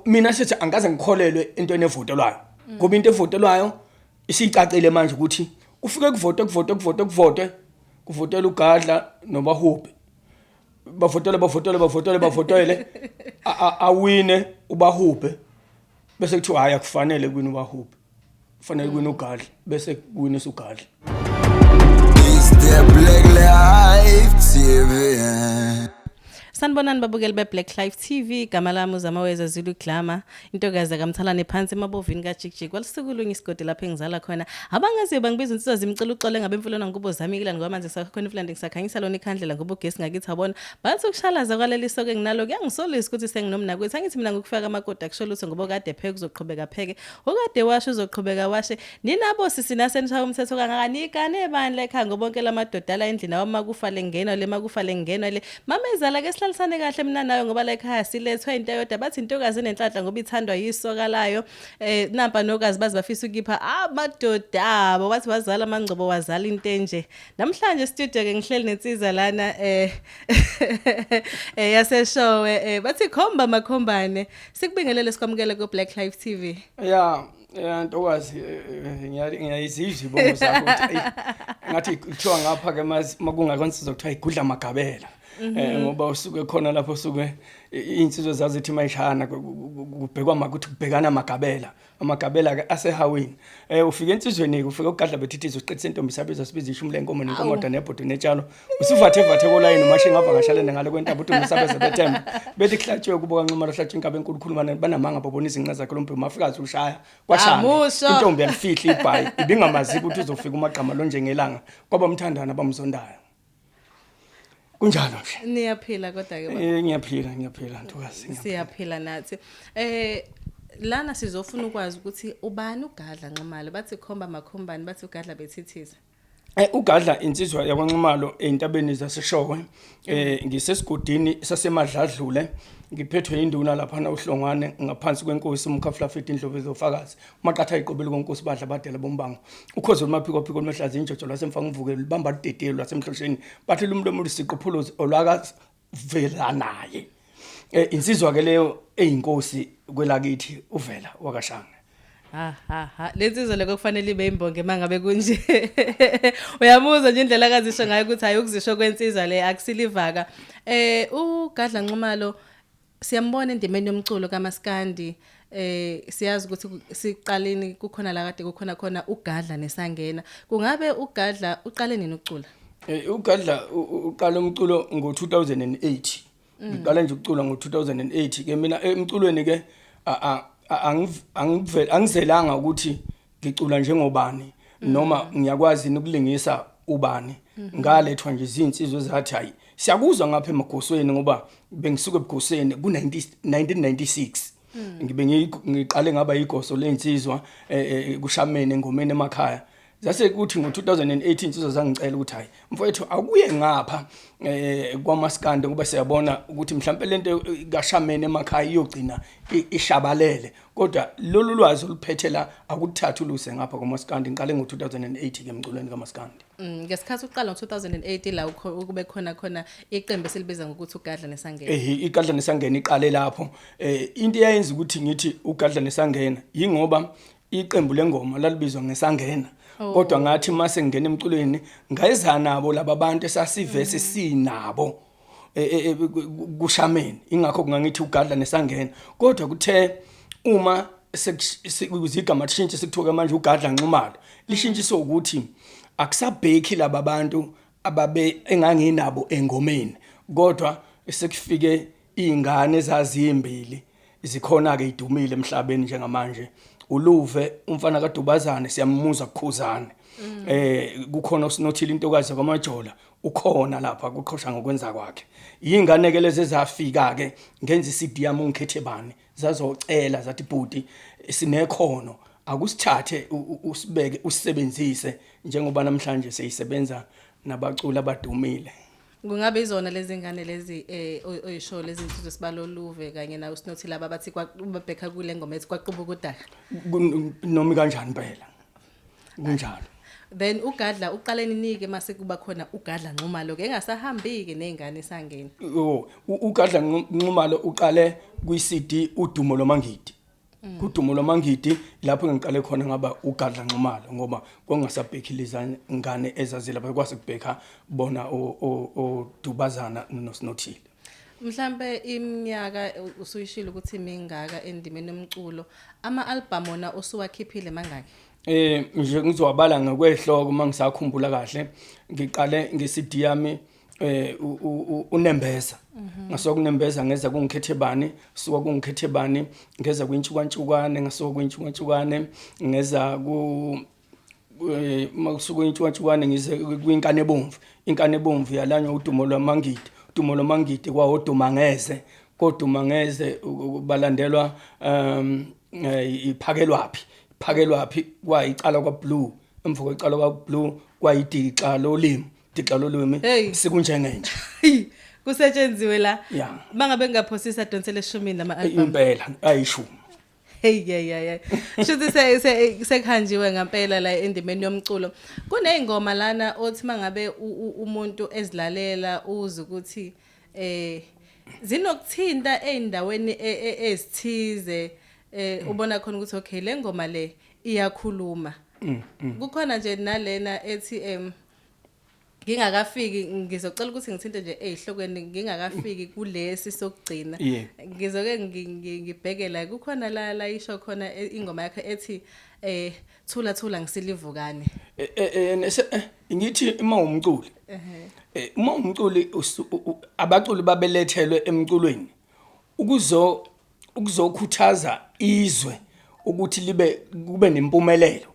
mina sithi angaze ngikholelwe into enevotelwayo ngoba into evotelwayo isicacile manje ukuthi ufike kuvotwe kuvotela uGadla noBahubhe bavotele awine uBahubhe bese kuthiwa hayi akufanele kwini uBahubhe kufanele kwini uGadla bese kuwine uGadla. Is the Black Life TV. Sanibonani babukeli beBlack Life TV, gama lami uZamaweza Zulu Glamour, intokazi kaMthalane phansi emabovini kaJikjik. Kwalisekulunga isigodi lapha engizala khona. Abangaziyo bangibiza insizwa zimcela uxole ngabe emfulweni ngubo zami kila ngoba manje sakhona iflanda ngisakhanyisa lona ikhandlela ngoba ugesi ngakithi abona. Bathi ukushalaza kwaleli soko enginalo kuyangisolisa ukuthi senginomna kwethu. Angithi mina ngikufaka amakoti akusholutho ngoba kade pheke uzoqhubeka pheke. Okade washo uzoqhubeka washe. Ninabo sisina senishaya umthetho kanganikane ebani lekhaya ngoba bonke lamadodala endlini awama kufa lengena le makufa lengena le. Mama ezala ke hlalisane kahle mina nayo ngoba la ekhaya silethwe into yodwa bathi intokazi enenhlanhla ngoba ithandwa yisoka layo nampa nokazi bazi bafisa ukipha amadoda abo bathi bazala amangcobo wazala into enje. Namhlanje studio ke ngihleli nensizwa lana yaseshowe bathi khomba makhombane sikubingelele sikwamukele ku Black Life TV. Yeah, ntokazi ngiyayizizwa ibongo zakho ukuthi ngathi kuthiwa ngapha ke makungakonsizwa kuthiwa igudla magabela. Ngoba usuke khona lapho usuke insizwe zazithi mayishana kubhekwa makuthi kubhekana amagabela ke asehaweni ufika insizweni ufika uGadla bethithiza uqedisa intombi sabiza sibiza ishumi lenkomo nenkomoda nebhodo netshalo usivathe kolayini mashi ngava ngashalene ngale kwentaba uthi ngisabe bethemba bethi kuhlatshiwe kubo kaNxumalo hlatshwe inkabe enkulukhulu banamanga babonisa inqa zakhe lomphi mafikazi ushaya kwashana intombi yalifihla ibhayi ibingamazi ukuthi uzofika umagqama lo njengelanga kwaba umthandana bamzondayo. Kunjalo nje. Niyaphila kodwa ke ngiyaphila ntokazi. Siyaphila nathi. Lana sizofuna ukwazi ukuthi ubani uGadla Nxumalo bathi khomba makhombani bathi uGadla bethithiza. uGadla insizwa yakwaNxumalo entabeni zaseshowe ngisesigodini sasemadladlule ngiphethwe induna lapha na uhlongwane ngaphansi kwenkosi umkhaflafeti indlovu ezofakazi maqatha iqobelo konkosi badla badela bombango ukhozo lumaphiko lomhlazi injojo lasemfanga uvuke libamba lidedelo lasemhlosheni bathi lumlomo lisiqophulozi olwaka vela naye insizwa ke leyo eyinkosi kwelakithi uvela wakashanga. Lensizwa leko kufanele ibe imbonge mangabe kunje. Uyamuzwa nje indlela akazisho ngayo ukuthi hayi ukuzisho kwensizwa le akusilivaka. uGadla Nxumalo siyambona endimeni yomculo kaMaskandi siyazi ukuthi siqaleni kukhona la kade kukhona khona uGadla nesangena. Kungabe uGadla uqale nini ukucula? uGadla uqala umculo ngo2008. Ngiqala nje ukucula ngo2008 ke mina emculweni ke angizelanga ukuthi ngicula njengobani noma ngiyakwazi ukulingisa ubani ngalethwa nje izinsizwe zathi hayi siyakuzwa ngapha emagosweni ngoba bengisuka ebugoseni ku1996 ngibe ngiqale ngaba igoso leinsizwa kushamene engomeni emakhaya zase kuthi ngo2018 insizwa zangicela ukuthi hayi mfowethu akuye ngapha kwaMaskandi ngoba siyabona ukuthi mhlawumbe lento kashamene emakhaya iyogcina ishabalele kodwa lolu lwazi oluphethe la akuthatha uluse ngapha kwaMaskandi ngiqale ngo2008 ke emculweni kaMaskandi. Ngesikhathi uqala ngo2008 la kube khona iqembu esilibiza ngokuthi uGadla nesangena. iGadla nesangena iqale lapho into eyayenza ukuthi ngithi uGadla nesangena yingoba iqembu lengoma lalibizwa ngesangena. Kodwa ngathi mase ngene emculweni ngayizana nabo laba bantu esasivese sinabo kushameni ingakho kungangithi uGadla nesangena kodwa kuthe uma sekuzigama lishintshe sekuthoka manje uGadla Nxumalo lishintshiswe ukuthi akusabheki laba bantu ababe enganginabo engomeni kodwa sekufike izingane ezazimbili zikhona ke idumile emhlabeni njengamanje uLuve umfana kaDubazane siyammuza kukhuzane kukhona usinothile intokazi kwamajola ukhona lapha kuqhosha ngokwenza kwakhe ingane ke lezi ezafika ke ngenza iCD yami ungikhethe bani zazocela zathi bhuti sinekhono akusithathe usibeke usebenzise njengoba namhlanje seyisebenza nabaculi abadumile. Kungabe izona lezi ngane lezi oyisho lezi insizwe sibaloluve kanye na usinothi laba bathi kwabheka kule ngoma ethi kwaqubuka udaka nomi kanjani phela kunjalo then uGadla uqale ninike mase kuba khona uGadla Nxumalo ke engasahambi ke nezingane sangena. uGadla Nxumalo uqale kwi-CD udumo lomangidi. Kudumo lomangidi lapho ngiqale khona ngaba uGadla Nxumalo ngoba kongasabhekhiliza ingane ezazile lapho kwase kubhekha bona odubazana noSinothile. Mhlambe iminyaka usuyishilo ukuthi mingaka endimeni yomculo ama-album ona osuwakhiphile mangaki? Nje ngizowabala ngokwehloko mangisakhumbula kahle ngiqale nge-CD yami unembeza ngasoka kunembeza ngeza kungikhethebani suka kungikhethebani ngeza kwintshukantsukane ngasoka kwintshukantsukane ngeza makusuka kwintshukantsukane ngize kwinkane ebomvu inkane ebomvu yalanywa udumo lwamangidi kwaodumangeze kodumangeze balandelwa iphakelwaphi kwayicala kwaBlue emva kwecala kwaBlue kwayidixa lolimi sikunjengenje kusetshenziwe la yeah bangabe ngaphosisa donsele 10 nama-album impela ayishumi. Hey shuthi sekhanjiwe ngempela la endimeni yomculo kunezingoma lana othi mangabe umuntu ezilalela uze ukuthi zinokuthinta eindaweni ezithize ubona khona ukuthi okay le ngoma le iyakhuluma kukhona nje nalena ethi ngingakafiki ngizocela ukuthi ngithinte nje ezihlokweni ngingakafiki kulesi sokugcina ngizoke ngibheke la kukhona la isho khona ingoma yakhe ethi thula ngisilivukane ngithi uma umculi abaculi babelethelwe emculweni ukuzokhuthaza izwe ukuthi kube nempumelelo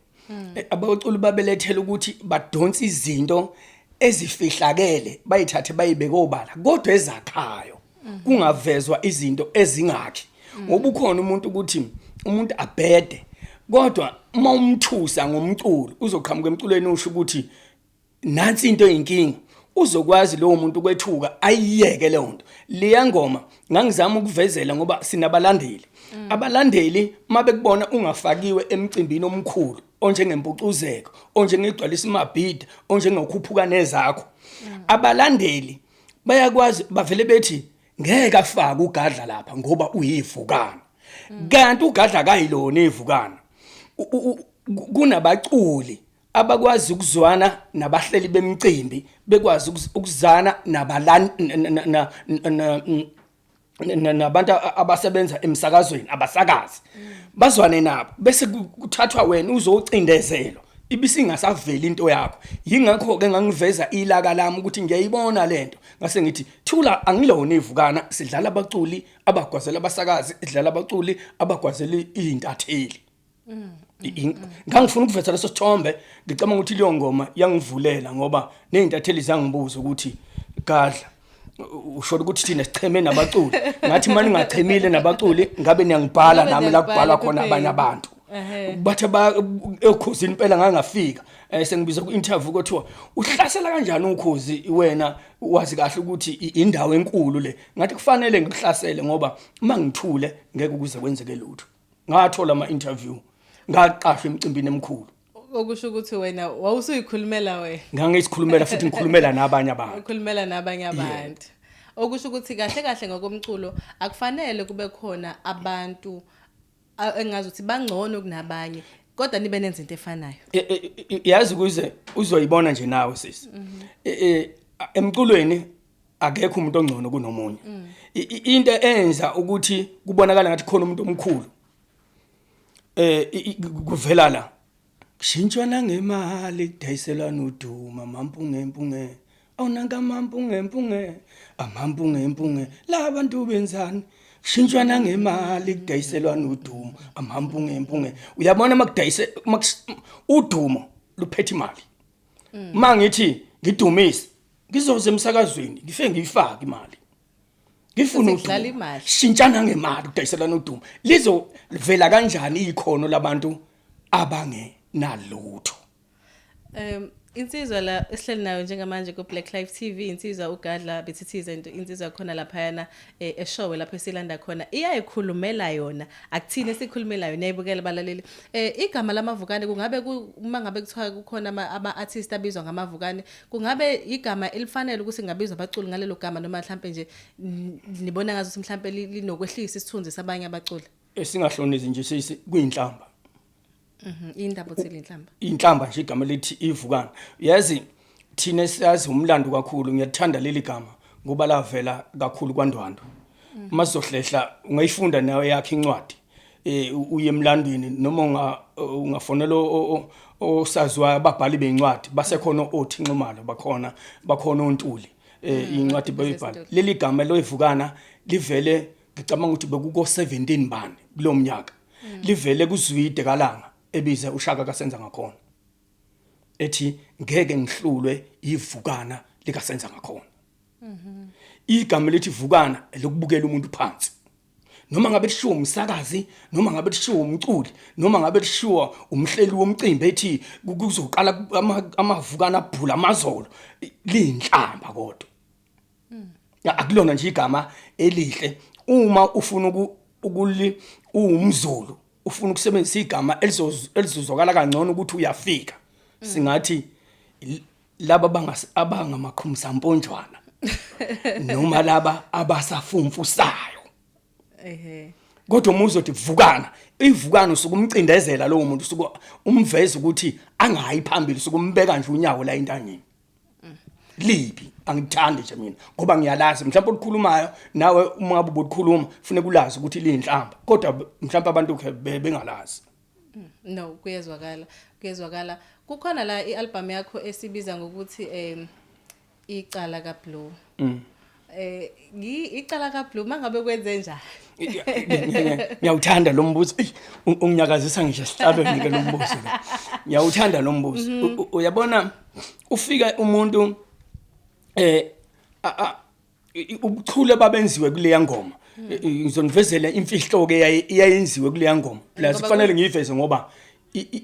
abaculi babelethele ukuthi badonse izinto ezifihlakele bayithathe bayibeke obala kodwa ezakhayo kungavezwa izinto ezingakhi ngoba ukhona umuntu ukuthi umuntu abhede kodwa uma umthusa ngomculo uzoqhamuka emculweni usho ukuthi nansi into eyinkinga uzokwazi lowo muntu kwethuka ayiyeke leyo nto leya ngoma ngangizama ukuvezela ngoba sinabalandeli abalandeli mabekubona ungafakiwe emcimbini omkhulu onjengempucuzeko onjengegcwalisa imabhida onjengokhuphuka nezakho abalandeli bayakwazi bavele bethi ngeke afake uGadla lapha ngoba uyivukana kanti uGadla kayilona ivukana kunabaculi abakwazi ukuzwana nabahleli bemicimbi bekwazi ukuzana nabantu abasebenza emsakazweni abasakazi bazwane nabo bese kuthathwa wena uzocindezelwa ibisingasaveli into yakho yingakho ke ngangiveza ilaka lami ukuthi ngiyayibona lento ngase ngithi thula angilona ivukana sidlala abaculi abagwazela abasakazi sidlala abaculi abagwazela izintatheli ngangifuna ukuveza leso sithombe ngicabanga ukuthi leyo ngoma yangivulela ngoba nezintatheli zangibuza ukuthi Gadla usho ukuthi thina sicheme nabaculi ngathi manje ngachemile nabaculi ngabe niyangibhala nami la kubhala khona abanye abantu bathe ekhosini impela ngangafika sengibiza ku interview kuthiwa uhlasela kanjani ukhozi wena wazi kahle ukuthi indawo enkulu le ngathi kufanele ngikuhlasele ngoba mangithule ngeke ukuze kwenzeke lutho ngathola ama interview ngaqashwa emcimbini emkhulu okusho ukuthi wena wawusuyikhulumela wena ngangisikhulumela futhi ngikhulumela nabanye abantu ukhulumela nabanye abantu okusho ukuthi kahle ngokomculo akufanele kube khona abantu engazuthi bangcono kunabanye kodwa nibe nenze into efanayo yazi ukuze uzoyibona nje nawe sisi emculweni akekho umuntu ongcono kunomunye into enza ukuthi kubonakala ngathi khona umuntu omkhulu kuvela la shintshwana ngemali kudayiselana uduma mampungempunge awunanga mampungempunge amampungempunge labantu benzani shintshwana ngemali kudayiselana uduma amampungempunge uyabona makudayise udumo luphethe imali mangithi ngidumise ngizoze emsakazweni ngife ngiyifaka imali ngifuna ukudlala imali shintshana ngemali kudayiselana uduma livela kanjani ikhono labantu abange nalutho Insizwa la esihleli nayo njengamanje ku Black Life TV insizwa uGadla bethithiza into insizwa khona lapha yana eshowe lapho esilanda khona iyayikhulumela yona akuthini esikhulumela yona ayibukela balaleli igama lamavukane kungabe uma ngabe kuthiwa kukhona ama artists abizwa ngamavukane kungabe igama elifanele ukuthi ngabizwa abaculi ngalelo gama noma mhlambe nje nibona ngazo mhlambe linokwehlisa isithunzi sabanye abaculi esingahlonezi nje sisi kuyinhlamba indaba uthile inhlamba inhlamba nje igama lethi ivukana yazi thina siyazi umlando kakhulu ngiyathanda leli gama ngoba lavela kakhulu kwaNdwandwe masohlehla ungayifunda nawe yakhe incwadi uye emlandweni noma ungafonela osazwa ababhali bencwadi basekhona othi Nxumalo bakhona ontuli incwadi bayibhala leli gama loyivukana livele ngicabanga ukuthi bekuko 17 bani kulo mnyaka livele kuzwide kalanga ebiza uShaka kaSenza ngakhona ethi ngeke ngihlulwe ivukana likaSenza ngakhona igama lethi vukana lokubukela umuntu phansi noma ngabe lishiwo umsakazi noma ngabe lishiwo umculi noma ngabe lishiwo umhleli womcimbi ethi kuzoqala amavukana abhula amazolo linhlamba kodwa akulona nje igama elihle uma ufuna umzulu ufuna ukusebenzisa igama elizozwakala kangcono ukuthi uyafika singathi laba abangamaqhumsa mponjwana noma laba abasafumfusayo kodwa umuzothi vukana ivukana usukumcindezela lo muntu usuku umveza ukuthi angayi phambili usukumbeka nje unyawo la entanyeni libi angithandi nje mina ngoba ngiyalazi mhlawumbe ukukhulumayo nawe uma ngabe ubukhuluma ufune kulazi ukuthi linhlamba kodwa mhlawumbe abantu bengalazi no kuyezwakala kukhona la ialbum yakho esibiza ngokuthi icala kaBlue icala kaBlue mangabe kwenze njani ngiyawuthanda lo mbuzo unginyakazisa ngisho sihlabeni ke lo mbuzo ngiyawuthanda lo mbuzo uyabona ufika umuntu ubuchule babenziwe kuleya ngoma ngizonivezela imfihlo ke iyayenziwe kuleya ngoma plus kufanele ngiyiveze ngoba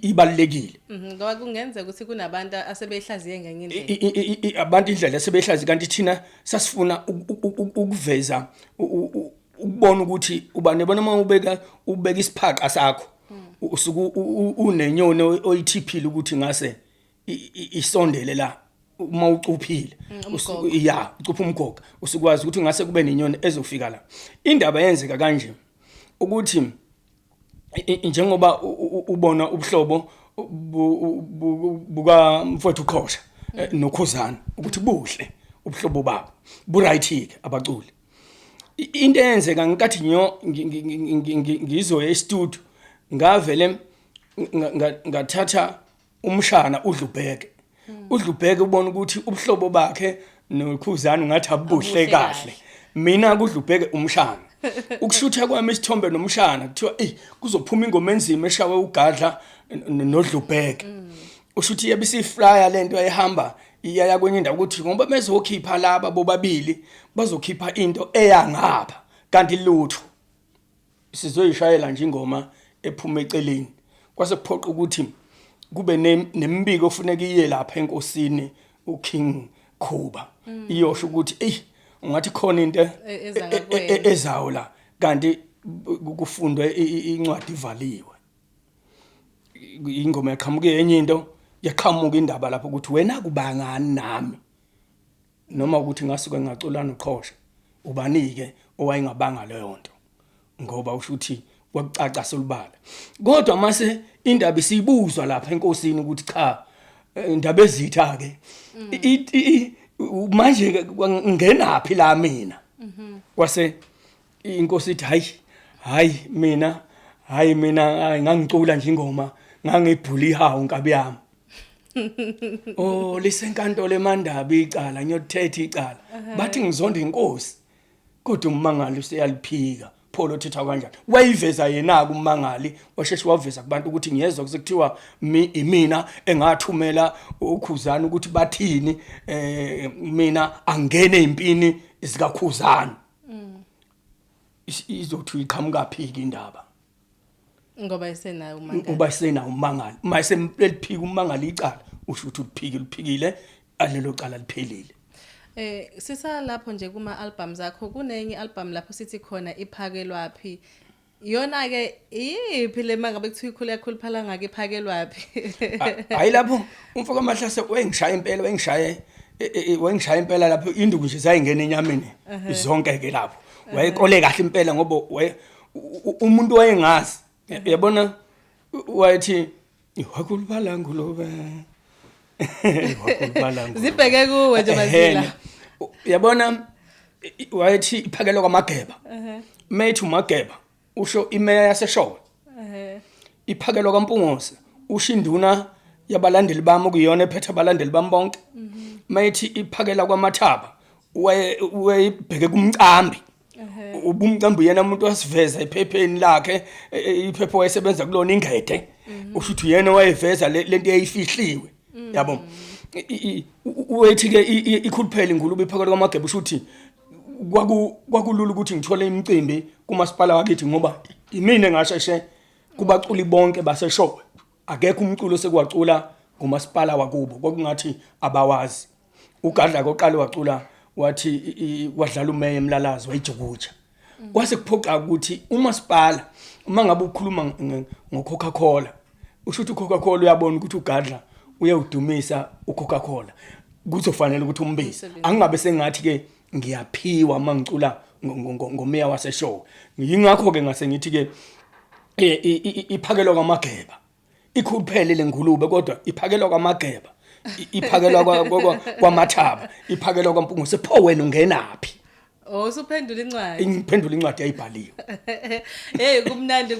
ibalekile ngoba kungenza ukuthi kunabantu asebehlaziye ngenye indlela abantu indlela asebehlazi kanti thina sasifuna ukuveza ukubona ukuthi ubane uma ubeka isiphaqa sakho usuku unenyoni oyithiphile ukuthi ngase isondele la uma ucuphile ucupha umgogo usukwazi ukuthi ngase kube nenyoni ezofika la indaba yenzeka kanje ukuthi njengoba ubona ubuhlobo buka mfowethu Khosha noKhuzana ukuthi buhle ubuhlobo babo bu-right abaculi into eyenzeka ngikathi ngizoya e-studio ngavele ngathatha umshana uDlubheke ubona ukuthi ubuhlobo bakhe noKhuzana ngathi abuhle kahle mina kuDlubheke umshana ukushutha kwami isithombe nomshana kuthiwa kuzophuma ingoma enzima eshawe uGadla noDlubheke ushuthi yabisiflyer lento ayihamba iyaya kwenye indawo ukuthi ngoba bezokhipha laba bobabili bazokhipha into eyangapha kanti lutho sizoyishayela nje ingoma ephuma eceleni kwase kuphoqa ukuthi kube nembiko ofuneka iye lapha enkosini uKing Khuba iyosho ukuthi ungathi khona into ezawo la kanti kufundwe incwadi ivaliwe ingoma yaqhamuke enye into yaqhamuka indaba lapho ukuthi wena kubangani nami noma ukuthi ngasuke ngaculana uQhosha ubanike owayengabanga leyo nto ngoba ushuthi kwakucaca solubala kodwa mase indaba isibuzwa lapha enkosini ukuthi cha indaba ezitha ke manje ngenaphi la mina kwase inkosi ithi hayi mina ngangicula nje ingoma ngangibhula ihawu nkabi yami lisenkantolo eMandaba icala ngiyothetha icala bathi ngizonda inkosi kodwa ummangali useyaliphika pholo thetha kanjani wayiveza yena kummangali washeshe waveza kubantu ukuthi ngiyezwa kusekuthiwa mina engathumela uKhuzana ukuthi bathini mina angene impini zikaKhuzana izothi iqhamuka phiki indaba ngoba isenayo ummangali uba isenayo ummangali mayisempeliphika ummangali icala usho ukuthi uphikile alelo cala liphelile. Sisa lapho nje kuma albums akho kunenye album lapho sithi khona iphakelwaphi. Yona ke iyiphi le mangabe kuthiwa ikhulu yakhuluphala ngake iphakelwaphi? Hayi lapho umfoko amahlase wengishaya impela lapho induku nje sayingena enyameni zonke ke lapho. Wayekole kahle impela ngoba umuntu wayengazi yabona wathi wakhuluphala ngulobe. Wakhuluphala ngulobe. Zibheke kuwe nje mazila. Yabona wathi iphakelwa kwaMageba. Methu Mageba usho imeya yaseshowe. Iphakelwa kwaMpungose usho induna yabalandeli bami okuyona ephethe abalandeli bami bonke. Mayithi iphakela kwaMathaba wayibheke kumcambi. Ubumcambi yena umuntu wasiveza iphepheni lakhe iphepho wayesebenza kulona ingede. Usho ukuthi yena wayeveza lento eyifihliwe. Yabo. Uthi ke ikhuluphele ingulube iphakela kwaMageba usho ukuthi kwakulula ukuthi ngithole imicimbi kumasipala wakithi ngoba imine ngasheshe kubaculi bonke baseshowe. Akekho umculo sekuwacula ngumasipala wakubo kwakungathi abawazi. UGadla koqala wacula wathi wadlala umeya emlalazi wayijukuja. Kwase kuphoqa ukuthi umasipala uma ngabe ukhuluma ngoCoca-Cola usho ukuthi uCoca-Cola uyabona ukuthi uGadla uyawudumisa uCoca-Cola kuzofanele ukuthi umbize. Angingabe sengathi ke ngiyaphiwa mangicula ngomeya waseshowe. Yingakho ke ngase ngithi ke iphakelwa kwaMageba. Ikhuluphele lengulube kodwa iphakelwa kwaMageba. Iphakelwa kwaMathaba. Iphakelwa kwaMpungose. Pho wena ungenapi? Usuphendula incwadi. Ngiphendula incwadi ayibhaliwe. Kumnandi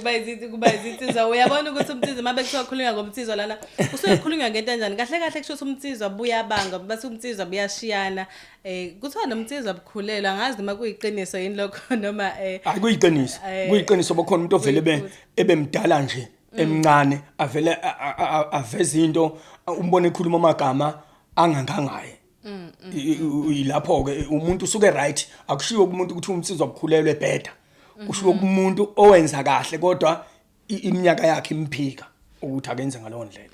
kuba izinsizwa. Uyabona ukuthi umtsizwa mabe kuthiwa khulunywa ngomtsizwa lana. Usuke khulunywa ngento kanjani? Kahle kahle kusho ukuthi umtsizwa buya banga base umtsizwa buyashiyana. Kuthiwa nomtsizwa bukhulelwa angazi noma kuyiqiniso yini lokho noma Akuyiqiniso. Kuyiqiniso bokhona umuntu ovele ebemdala nje emncane avele aveza into umbone ekhuluma amagama angangangaye. Ilapho ke umuntu usuke right akushiwo kumuntu ukuthi umtsizwa bukhulelwe better. Kushiwo kumuntu owenza kahle kodwa iminyaka yakhe imphika ukuthi akenze ngalowo ndlela.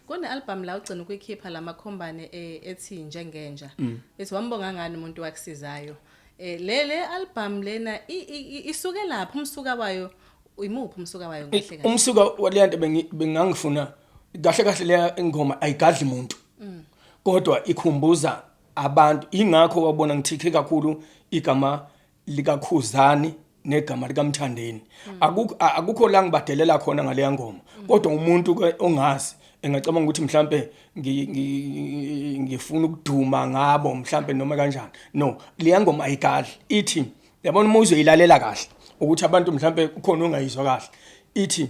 Kune album la ugcina ukuyikhipha lamakhombane ethi njengenja. Ethi wambonga ngani umuntu wakusizayo. Le album lena isuke lapho umsuka wayo uyimuphi umsuka wayo ngahle kahle? Umsuka waleyanto bengangifuna kahle kahle le ingoma ayigadli umuntu. Kodwa ikhumbuza abantu ingakho wabona ngithike kakhulu igama likaKhuzani negama likaMthandeni. Akukho la ngibadelela khona ngale ngoma kodwa umuntu ke ongazi engacabanga ukuthi mhlambe ngifuna ukuduma ngabo mhlambe noma kanjani. No, le ngoma ayigadli. Ithi yabona uma uzoyilalela kahle ukuthi abantu mhlambe ukhona ongayizwa kahle. Ithi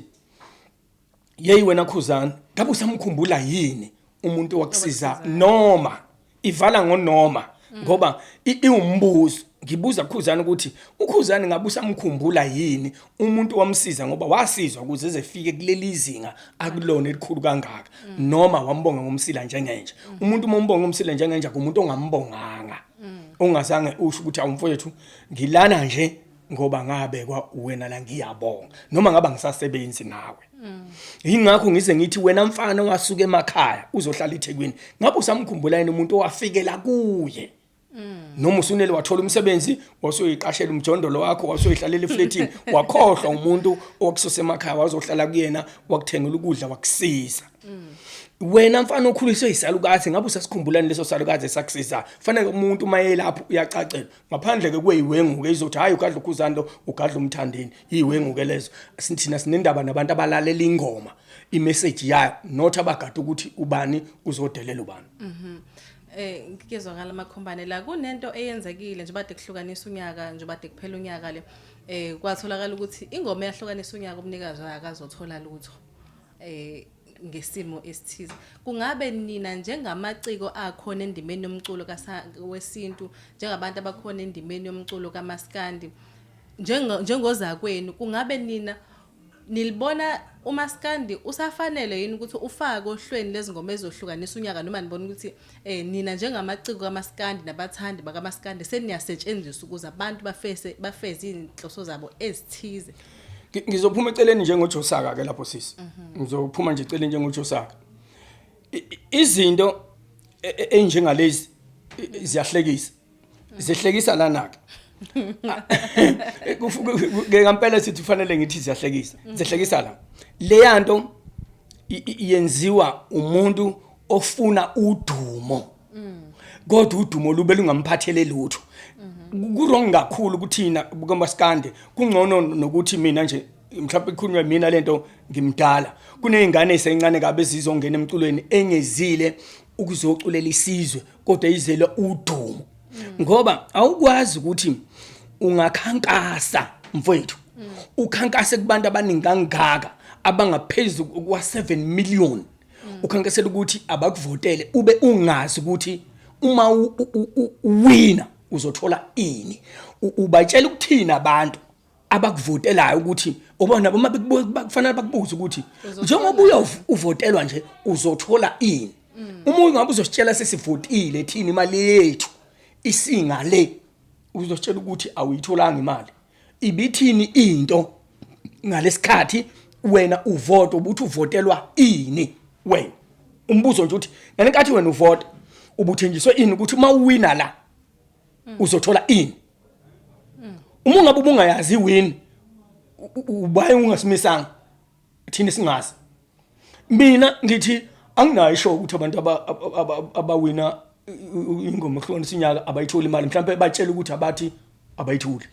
yeyi wena Khuzani ngabe usamkhumbula yini umuntu wakusiza noma ivala ngonoma ngoba iwumbuzo ngibuza Khuzani ukuthi uKhuzani ngabe usamkhumbula yini umuntu wamsiza ngoba wasizwa ukuze ezefike kuleli izinga akulona elikhulu kangaka noma wambonga ngomsila njengenja. Umuntu mombonga ngomsila njengenja kumuntu ongambonganga ongazange usho ukuthi awumfowethu ngilana nje ngoba ngabekwa wena la ngiyabonga noma ngaba ngisasebenzi nawe. Yingakho ngize ngithi wena mfana ongasuka emakhaya uzohlala eThekwini ngabe usamkhumbula yini umuntu owafikela kuye. Noma usunele wathola umsebenzi wasoyiqashela umjondolo wakho wasoyihlalela eflatini wakhohlwa umuntu okusose emakhaya wazohlala kuyena wakuthengela ukudla wakusiza. Wena mfana okhuliswe isalukazi ngabe usasikhumbulani leso salukazi esakusiza. Fanele umuntu maye lapho uyacacela ngaphandle ke kuyiwengu ke izothi hayi uGadla uKhuzani uGadla uMthandeni yiwengu ke lezo. Sithina sinendaba nabantu abalalela ingoma imessage yayo not abagada ukuthi ubani uzodelela ubani. Ngizwakala amakhombane la kunento eyenzekile nje bade kuhlukanisa unyaka nje bade kuphela unyaka le kwatholakala ukuthi ingoma eyahlukanisa unyaka umnikazi akazothola lutho ngesimo esithize. Kungabe nina njengamaciko akhona endimeni yomculo wesintu njengabantu abakhona endimeni yomculo kaMaskandi njengoza kwenu kungabe nina nilibona uMaskandi usafanele yini ukuthi ufake ohlweni lezingoma ezohlukanisa unyaka noma nibona ukuthi nina njengamaciko kaMaskandi nabathandi bakaMaskandi seniyasetshenziswa ukuze abantu bafeze inhloso zabo ezithize? Ngizophuma eceleni njengojosaka ke lapho sisi. Ngizophuma nje eceleni njengojosaka. izinto enjengalezi ziyahlekisa. Zihlekisa lana ke. Ngempela sithi kufanele ngithi ziyahlekisa. Zihlekisa la. Le yanto yenziwa umuntu ofuna udumo. Kodwa udumo lube lungamphathele lutho. Kurong kakhulu kuthina bukaMaskandi. Kungcono nokuthi mina nje mhlawumbe ikhulunywa mina lento ngimdala. Kunezingane esencane kabe zizongena emculweni engezile ukuzoculela isizwe kodwa izele udumo. Ngoba awukwazi ukuthi ungakhankasa mfowethu. Ukhankase kubantu abaningi kangaka abangaphezulu kwa7 million. Ukhankasela ukuthi abakuvotele ube ungazi ukuthi uma wina uzothola ini. Ubatshela ukuthina abantu abakuvotelayo ukuthi ubona uma kufanele bakubuza ukuthi njengoba uvotelwa nje uzothola ini. Uma ungabe uzositshela sesivotile thina imali yethu isinga le uzositshela ukuthi awuyitholanga imali. Ibithini into ngalesikhathi wena uvoto ubuthi uvotelwa ini wena. Umbuzo nje uthi ngenkathi wena uvota ubuthenjiswe ini ukuthi uma uwina la uzothola ini. Uma ungabe ubungayazi win ubaye ungasimisanga thina singazi. Mina ngithi anginayisho ukuthi abantu abawina ingoma ehlonisa inyaka abayitholi imali mhlawumbe batshela ukuthi abathi abayitholi.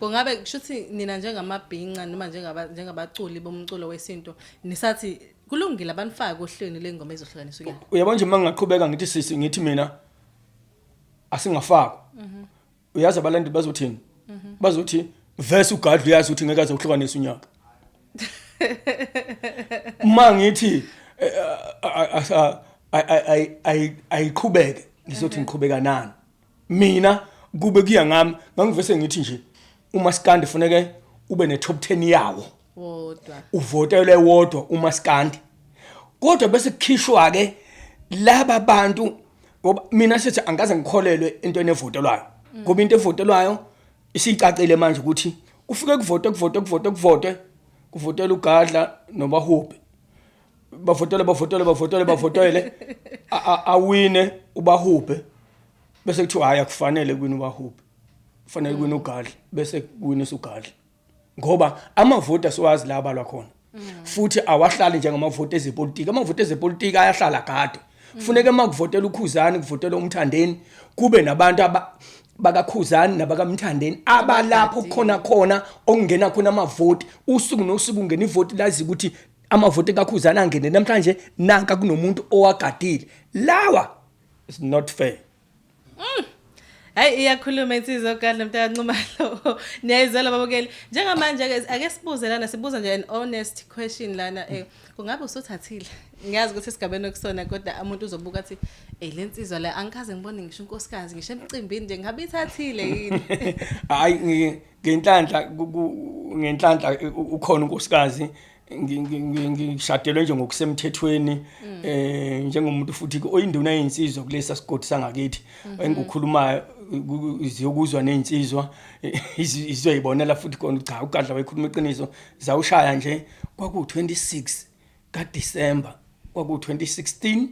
Kungabe kushuthi nina njengamabhinqa noma njengabaculi bomculo wesinto nisathi kulungile abanifaka ohlweni lengoma ezohlukanisa unyaka. Uyabona nje mangaqhubeka ngithi sisi ngithi mina asingafakwa. Uyazi abalandi bazothini? Bazothi verse uGadla uyazi ukuthi ngeke azohlukanisa unyaka. Mangithi ayiqhubeke ngizothi ngiqhubeka nani. Mina kube kuya ngami ngangivese ngithi nje uMaskandi kufanele ube ne top 10 yawo. Wodwa. Uvotele wodwa uMaskandi. Kodwa bese kukhishwa ke laba bantu ngoba mina sithi angaze ngikholelwe into enevotelwayo. Ngoba into evotelwayo isicacile manje ukuthi ufike kuvotwe kuvotela uGadla noBahubhe. Bavotele awine uBahubhe bese kuthiwa haya kufanele kwini uBahubhe. Kufanele kwini uGadla bese kuwina uGadla. Ngoba amavoti asiwazi la abalwa khona. Futhi awahlali njengamavoti ezepolitiki. Amavoti ezepolitiki ayahlala gade. Kufuneka makuvotela uKhuzani kuvotela uMthandeni kube nabantu bakaKhuzani nabakaMthandeni abalapho khona okungena khona amavoti usuku nosuku ungena ivoti lazi ukuthi amavoti kaKhuzani angene namhlanje nanka kunomuntu owagadile lawa is not fair. Hayi iyakhuluma insizwa uGadla Nxumalo. Niyayizela babukeli. Njengamanje ake sibuze lana sibuza nje an honest question lana kungabe usuthathile. Ngiyazi ukuthi esigabeni okusona kodwa umuntu uzobuka athi lensizwa la angikaze ngibone ngisho unkosikazi ngisho emcimbini nje ngabe ithathile yini. Hayi ngenhlanhla ukhona unkosikazi ngishadelwe nje ngokusemthethweni njengomuntu futhi oyinduna yezinsizwa kulesa sigodi sangakithi engukhulumayo iziyokuzwa nezinsizwa izoyibonela futhi khona cha uGadla wayikhuluma iqiniso zawushaya nje kwaku26 kaDisemba kwaku2016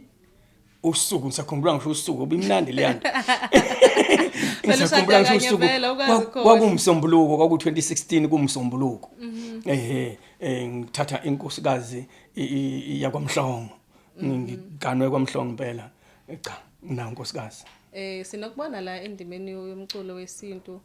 usuku ngisakhumbula ngisho usuku obimnandi leyanto. Ngisakhumbula ngisho usuku kwakumsombuluko kwaku2016 kumsombuluko. Ngithatha inkosikazi yakwaMhlongo ngiganwe kwaMhlongo impela cha na inkosikazi. Sinokubona la endimeni yomculo wesintu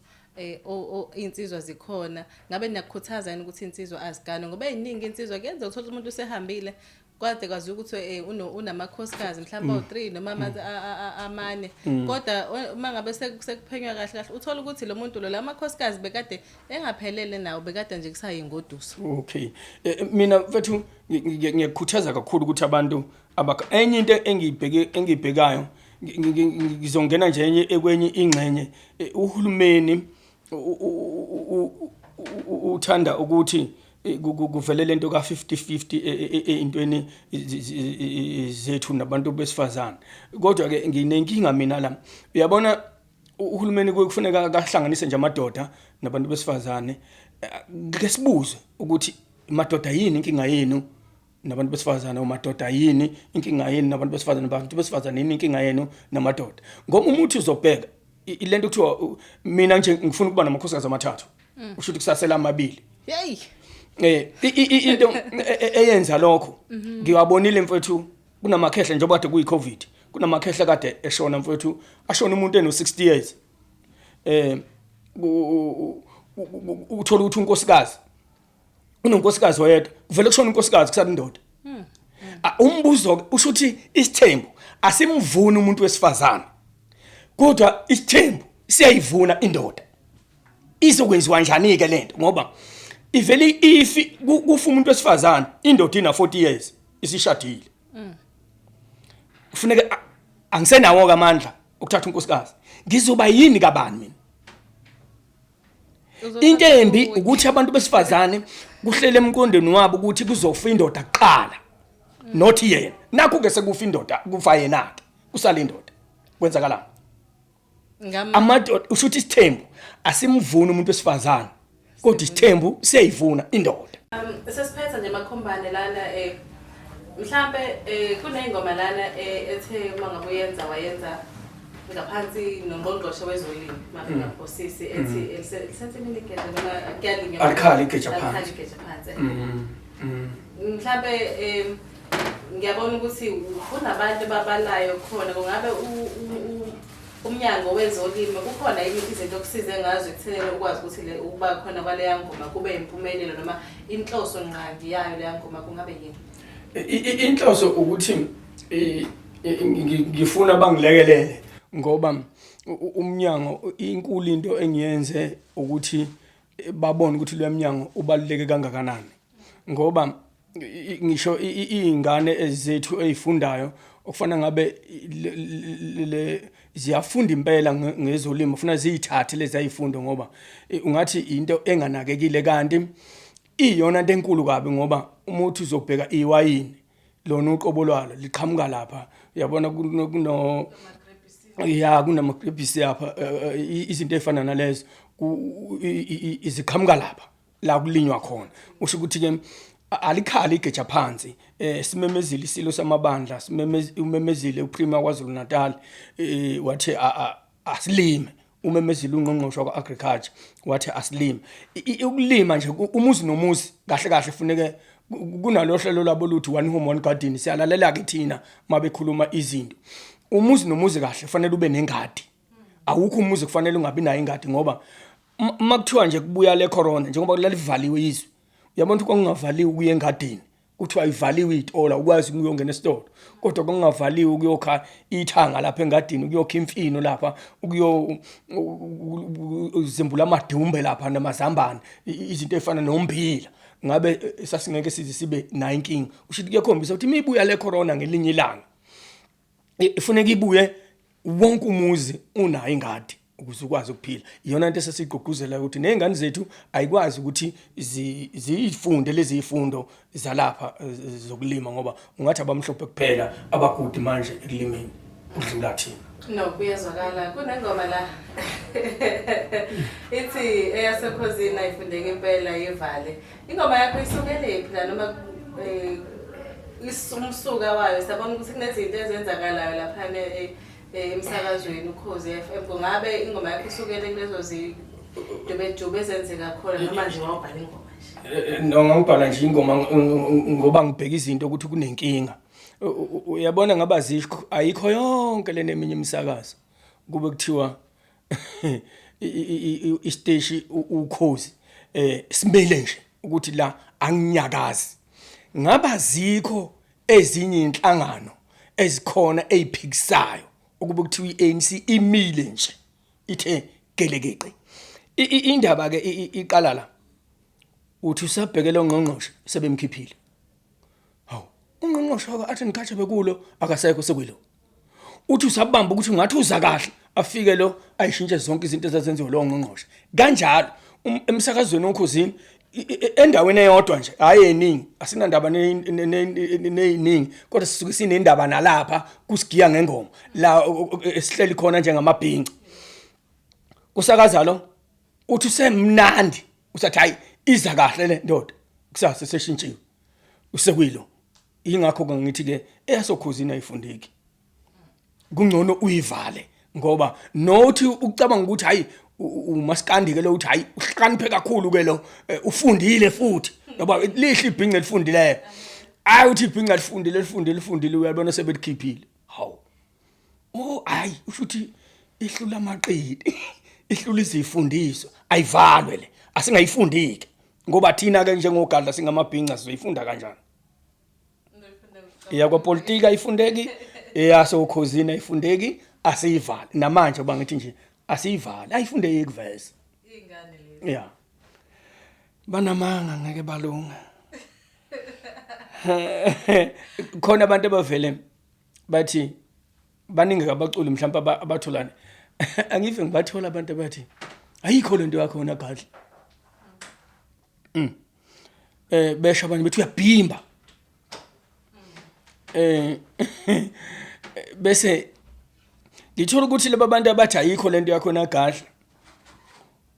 insizwa zikhona ngabe niyakukhuthaza yini ukuthi insizwa azigane ngoba eziningi insizwa kuyenza uthola umuntu usehambile kwade kwazi ukuthi unamakhosikazi mhlawumbe u3 noma amane kodwa uma ngabe sekuphenywa kahle uthola ukuthi lo muntu lo lamakhosikazi bekade engaphelele nawo bekade nje kusayingoduso. Okay mina mfethu ngiyakukhuthaza kakhulu ukuthi abantu enye into engibhekayo ngizongena nje enye ekwenye ingxenye uhulumeni uthanda ukuthi kuvele lento ka50-50 intweni zethu nabantu besifazana kodwa ke nginenkinga mina la uyabona uhulumeni kufuneka akahlanganise nje amadoda nabantu besifazane ngesibuzo ukuthi madoda yini inkinga yenu nabantu besifazane umadoda yini inkinga yini nabantu besifazane yini inkinga yenu namadoda ngoba umuntu uzobheka ilento kuthiwa mina nje ngifuna ukuba namakhosikazi amathathu usho ukuthi kusasela amabili hey into eyenza lokho ngiwabonile mfethu kunamakhehla njengoba kade kuyi covid kunamakhehla kade eshona mfethu ashona umuntu eno60 years uthola ukuthi unkosikazi unonkosikazi oyedwa kuvele kushona unkosikazi kusala indoda umbuzo usho ukuthi isithembu asimvuni umuntu wesifazana kodwa isithembu siyayivuna indoda izokwenziwa njani ke lento ngoba ivele ifi kufa umuntu wesifazana indoda ina 40 years isishadile kufuneka angisenawo amandla ukuthatha unkosikazi ngizoba yini kabani mina into embi ukuthi abantu besifazane kuhlele emqondweni wabo ukuthi kuzofa indoda kuqala not yena nakho ke sekufa indoda kufa yena ke usala indoda kwenzakalani amadoda usho ukuthi isithembu asimvuni umuntu wesifazane kodwa isithembu siyayivuna indoda sesiphetha nje makhombane lana mhlambe kuneyingoma lana ethe mangabe uyenza wayenza ngaphansi nongqongqoshe wezolimo mafika phosisi ethi lisensemini igedla noma kuyalinywa Azikhale igedla phansi mhlambe ngiyabona ukuthi kunabantu babalayo khona kungabe umnyango wezolimo kukhona izinto okusize ngazo ekuthenele ukwazi ukuthi ukuba khona kwale yangoma kube impumelelo noma inhloso nqangi yayo le yangoma kungabe yini inhloso ukuthi ngifuna bangilekelele ngoba umnyango inkulu into engiyenze ukuthi babone ukuthi lo mnyango ubaluleke kangakanani ngoba ngisho izingane ezethu ezifundayo okufana ngabe ziyafunda impela ngezolimo ufuna ziyithathe lezi ayifundo ngoba ungathi into enganakekile kanti iyona into enkulu kabi ngoba umuntu uzobheka iwayini lona uqobo lwalo liqhamuka lapha uyabona kunamagrebhisi apha izinto ezifana nalezo iziqhamuka lapha la kulinywa khona usho ukuthi ke Alikhale igedla phansi simemezile isilo samabandla umemezile uPrima kwaZulu Natal wathi asilime umemezile ungqongqosho kwaagriculture wathi asilime ukulima nje umuzi nomuzi kahle kahle kufuneka kunalo hlelo labo luthi one home one garden siyalalela ke thina mabekhuluma izinto umuzi nomuzi kahle kufanele ube nengadi awukho umuzi kufanele ungabi nayo ingadi ngoba makuthiwa nje kubuya le corona njengoba kulivaliwe izwe uyabona ukuthi kungavaliwe ukuya engadini kuthiwa ivaliwe itola ukwazi ukuyongena esitolo kodwa kungavaliwe ukuyokha ithanga lapha engadini ukuyokha imfino lapha ukuyozimbula amadumbe lapha namazambane izinto ezifana nommbila ngabe sasingeke size sibe na inkinga usho ukuthi kuyakhombisa ukuthi imibuya le corona ngelinye ilanga ifuneka ibuye wonke umuzi unayo ingadi ukuze ukwazi ukuphila iyona into esesiqhugquzela ukuthi nezingane zethu ayikwazi ukuthi zifunde lezi zifundo zalapha zokulima ngoba ungathi abamhlophe kuphela abagudi manje ekulimeni udlula thina no kuyezwakala kunengoma la ithi eyasekhosini ayifundeke impela yevale ingoma yakho isukelephi la noma umsuka wayo sabona ukuthi kunezinto ezenzakalayo lapha emsakazweni ukhozi FM kungabe ingoma yakho isukele kulezo zidube ezenzeka khona noma nje wawubhala ingoma nje ngangibhala nje ingoma ngoba ngibheka izinto ukuthi kunenkinga uyabona ngaba zisho ayikho yonke lena eminye imisakazo kube kuthiwa isiteshi ukhozi simele nje ukuthi la anginyakazi ngaba zikho ezinye inhlangano ezikhona eziphikisayo ukube kuthiwa iANC imile nje ithe gelekeqe indaba ke iqala la uthi usabhekela ongqongqoshe sebemkhiphile hawu ungqongqoshe athi ngikhatshe bekulo akasekho sekwilo uthi usabamba ukuthi ungathi uza kahle afike lo ayishintshe zonke izinto ezazenziwa lo ngqongqoshe kanjalo emsakazweni okhosini endaweni eyodwa nje hayi eningi asinandaba neziningi kodwa sisuke sinendaba nalapha kusigiya ngengoma la esihleli khona njengamabhinci kusakaza lo uthi usemnandi usathi hayi iza kahle le ndoda kusasa seshintshiwe usekwilo ingakho ngithi ke eyasokhuzini ayifundeki kungcono uyivale ngoba nothi ucabanga ukuthi hayi umaskandi ke lo uthi hayi uhlakaniphe kakhulu ke lo ufundile futhi ngoba lihle ibhinqa elifundileyo uthi ibhinqa lifundile uyabona sebekhiphile hawu hayi ushuthi ihlula amaqidi ihlula izifundiso ayivalwe le asingayifundiki ngoba thina ke njengogadla singamabhinqa sizoyifunda kanjani yakwapolitika ayifundeki eyasokhuzini ayifundeki asiyivali namanje bangithi nje asiyivali ayifundeki kuveza ingane lezi yeah banamanga ngeke balunga khona abantu abavele bathi baningi abaculi mhlawumbe abatholana angive ngibathola abantu abathi ayikho lento yakho na gadla besha abanye bethi uyabhimba bese ngithola ukuthi laba bantu abathi ayikho lento yakho na gadla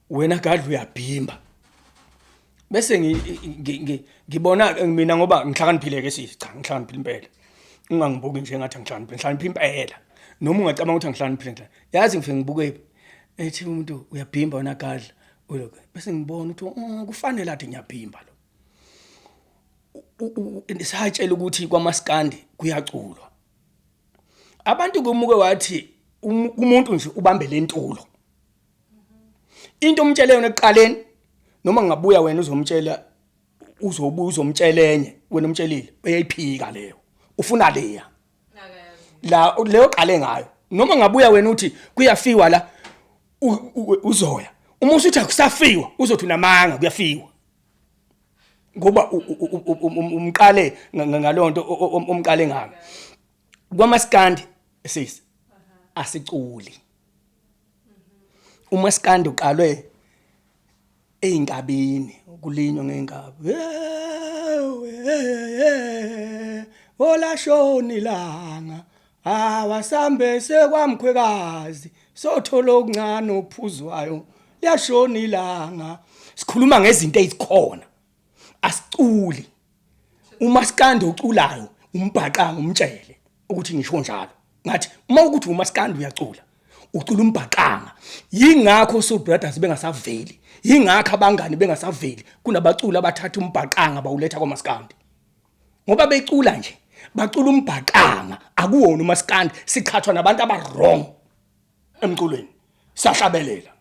wena gadla uyabhimba bese ngibona mina ngoba ngihlakaniphile ke sisi cha ngihlakaniphile impela ungangibuki nje ngathi ngihlakaniphile ngihlakaniphile impela noma ungacabanga ukuthi ngihlakaniphile yazi ngifike ngibuke ethi umuntu uyabhimba wena gadla uloko bese ngibona ukuthi kufanele athi ngiyabhimba lo nisatshela ukuthi kwaMaskandi kuyaculwa abantu kumuke wathi umuntu nje ubambe lentulo into umtshele yona ekuqaleni noma ngabuya wena uzomtshela uzobuya uzomtshelenye wena umtshelile uyayiphika leyo ufuna leya la leyo qale ngayo noma ngabuya wena uthi kuyafiwa la uzoya uma usuthi akusafiwa uzothi unamanga kuyafiwa ngoba umqale ngalonto umqale ngayo kwaMaskandi sisi asiculi uMaskandi uqalwe einkabini ukulinywa ngeenkabi ola shoni langa awasambe sekwamkhwekazi sothola okuncane ophuzwayo liyashona ilanga sikhuluma ngezinto ezikhona asiculi uMaskandi uculayo umbhaqanga umtshele ukuthi ngisho njalo ngathi uma ukuthi uMaskandi uyacula ucula umbhaqanga yingakho so brothers bengasaveli yingakho abangani bengasaveli kunabaculi abathatha umbhaqanga bawuletha kwaMaskandi ngoba becula nje bacula umbhaqanga akuwona uMaskandi sikhathwa nabantu abarong emculweni sahlabelela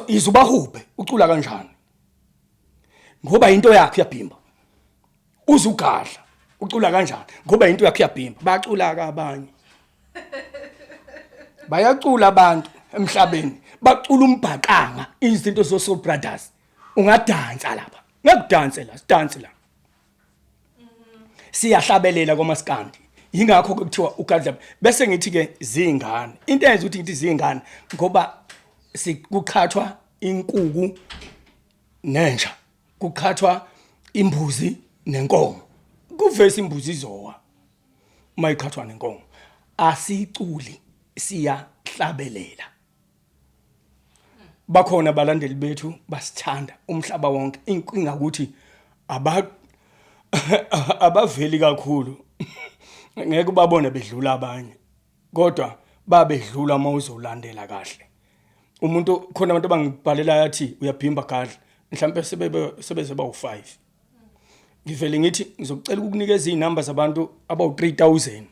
izubahube ucula kanjani ngoba into yakhe yabhimba uzugadla ucula kanjani ngoba into yakhe yabhimba bacula ka abanye bayacula abantu emhlabeni bacula umbhaqanga izinto zo Soul Brothers ungadansa lapha ngekudanse la sidanse la siyahlabelela kwaMaskandi yingakho kuthiwa ugadla bese ngithi ke zingane into eyenza ukuthi ngithi zingane ngoba sikukhathwa inkuku nenja kukhathwa imbuzi nenkomo kuvesa imbuzi izowa mayikhathwa nenkomo asiculi siyahlabelela bakhona abalandeli bethu basithanda umhlaba wonke inkinga ukuthi abaveli kakhulu ngeke babone bedlula abanye kodwa babedlula mawuzolandela kahle umuntu khona abantu abangibhalela yathi uyabhimba gadla mhlawumbe sebeze bawu5 ngivele ngithi ngizokucela ukukunikeza izinamba zabantu abawu3000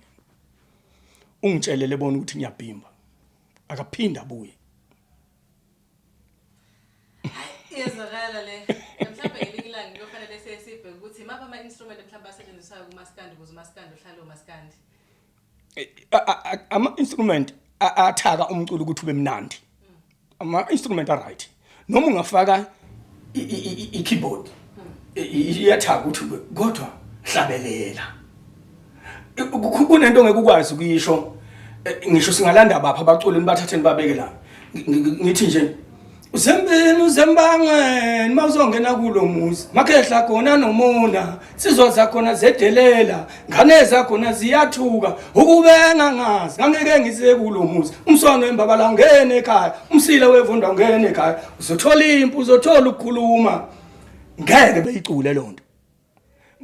ungitshelele bona ukuthi ngiyabhimba akaphinda abuye iyazwakala le mhlawumbe ngelinye ilanga kuyofanele sesibheke ukuthi mapha ama instrument mhlawumbe asetshenziswayo kuMaskandi ukuze uMaskandi uhlale uMaskandi ama instrument athaka umculo ukuthi ube mnandi ama instrument are right noma ungafaka i-keyboard iyathaka ukuthi kodwa hlabelela kunento ngeke ukwazi ukuyisho ngisho singalanda abapha abaculeni bathatheni babeke la ngithi nje uzembeni uzembangeni mawuzongena kulo muzi makhehla khona nomona sizoza khona zedelela ngane zakhona ziyathuka ukubenga ngazi ngangeke ngize kulo muzi umswane wembabala ngene ekhaya umsila wevunda ngene ekhaya uzothola impu uzothola ukukhuluma ngeke beyicule lonto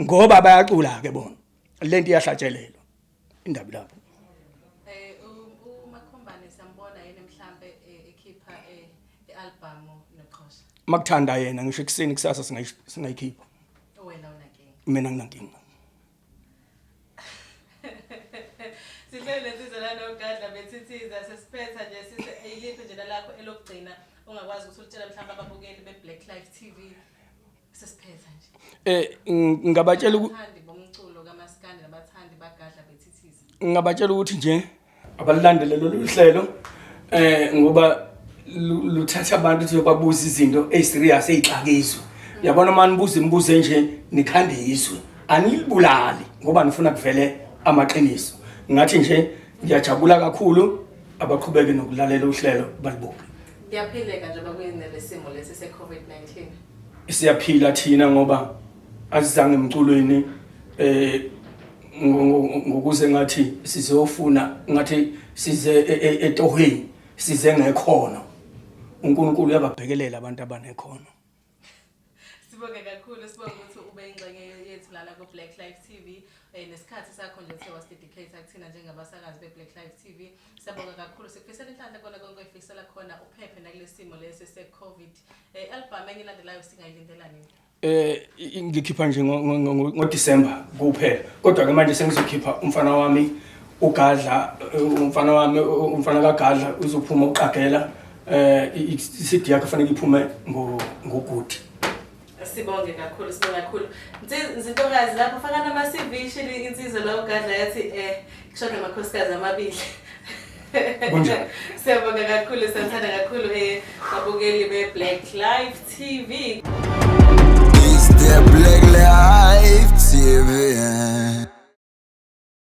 ngoba bayacula ke bona lento iyahlatshelelwa indaba lapho. uMakhombane sambona yena mhlambe ekhipha ialbum noqhosha. Makuthanda yena ngisho ekseni kusasa singayikhipha. Wena unankinga. Mina nginankinga. Sihlele sizela noGadla bethithiza sesiphetha nje sise ayiliphe nje lakho elokugcina ungakwazi ukuthi utshela mhlawumbe ababukeli beBlack Life TV sesiphetha nje. Ngabatshela abathandi bomculo kaMaskandi nabathandi baGadla bethithiza. Ngabatshela ukuthi nje abalilandele lolu hlelo ngoba luthatha abantu ukuthi babuze izinto eziserious ezixakiso. Yabona manje nibuze imibuzo nje nikhande izwe. Anilibulali ngoba nifuna kuvele amaqiniso. Ngathi nje ngiyajabula kakhulu abaqhubeke nokulalela uhlelo balibuke. Ngiyaphileka nje bakwini lesimo lesi se-COVID-19. Siyaphila thina ngoba azizange emculweni ngokuze ngathi sizofuna ngathi size etohweni size ngekhono. uNkulunkulu uyababhekelela abantu abanekhono. Sibonge kakhulu sibonge ukuthi ube ingxenye yethu lana ku Black Life TV nesikhathi sakho nje sewas dedicate kuthina njengabasakazi be Black Life TV. Siyabonga kakhulu sikufisela inhlanhla kona konke efisela khona uphephe nakulesimo lesi se-COVID. Album enye ilandelayo singayilindela nini? Ngikhipha nje ngoDisemba kuphela. Kodwa ke manje sengizokhipha umfana wami uGadla umfana kaGadla uzophuma uqagela i-CD yakhe kufanele iphume ngogudi. Sibonge kakhulu sibonge kakhulu. Nzintokazi lapho faka nama CV shili insizwe la uGadla yathi kushoda amakhosikazi amabili. Kunjani? Siyabonga kakhulu siyathandana kakhulu babukeli be Black Life TV. It's the Black Life TV.